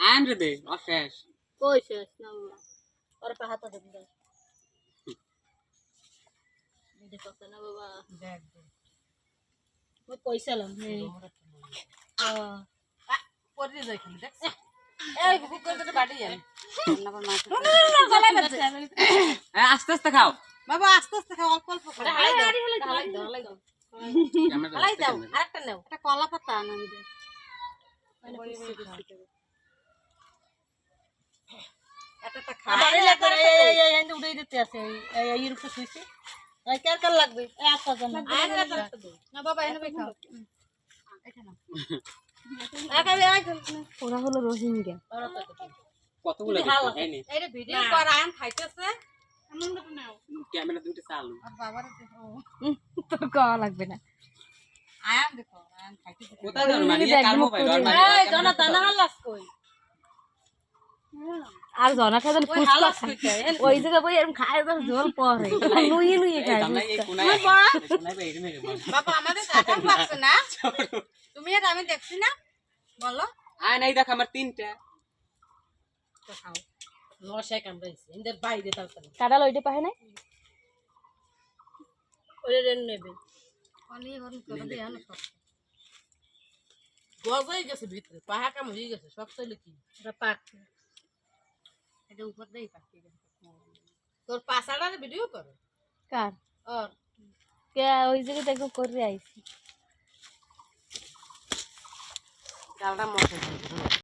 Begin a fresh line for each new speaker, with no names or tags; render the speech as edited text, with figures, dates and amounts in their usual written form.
আন রে দে অশেষ
কই শেষ না বাবা ওর পা হাত দেন দে নিজে কত না বাবা দেখ মই কইছিলাম
পড়ে যাই খালি দেখ এই বুক করে তো বাড়ি যান
আস্তে আস্তে খাও
বাবা আস্তে আস্তে খাও অল্প অল্প করে
হালাই দাও হালাই দাও আরেকটা নাও একটা কলা পাতা আনা দে
একটা
বাড়ি লাগবে এই এন্ড উড়াই দিতে আছে এই রূপে শুইছে এই কার কার লাগবে এই আচ্ছা জন না বাবা এনে বই খাও এটা না আগে আগে ওরা হলো রোহিঙ্গা
কতগুলো খাইনি
এইটা ভিডিও কর আম খাইতেছে
ক্যামেরা দুটো চালু
আর বাবার
তোর খাওয়া লাগবে না
আম দেখো আম খাইতেছে
কোথায় যাও মানে কালমো পাইলো আর
এই জনতা না হালাস কই আর জনতা যেন ফুসকা খায় ওই জায়গা বই এরকম খায় তো জল পড়ে নুই নুই খায়
বাবা আমাদের কাটা লাগছে না তুমি আর আমি দেখছি না বলো
আয় নাই দেখ আমার তিনটা
খাও নশায় কামড়াইছে এদের বাইরে তাড়াতাড়ি
কাটা লইতে পাহে না ওরে রেন নেবে
অনি হন করে দে আনো সব গজাই গেছে ভিতরে পাহা কাম হয়ে গেছে সব চলে কি
এটা পাক
এটা উপর দেই পাকি তোর পাছাড়ার ভিডিও করো
কার
আর
কে ওই জায়গা দেখো করে আইছি
ডালটা মশা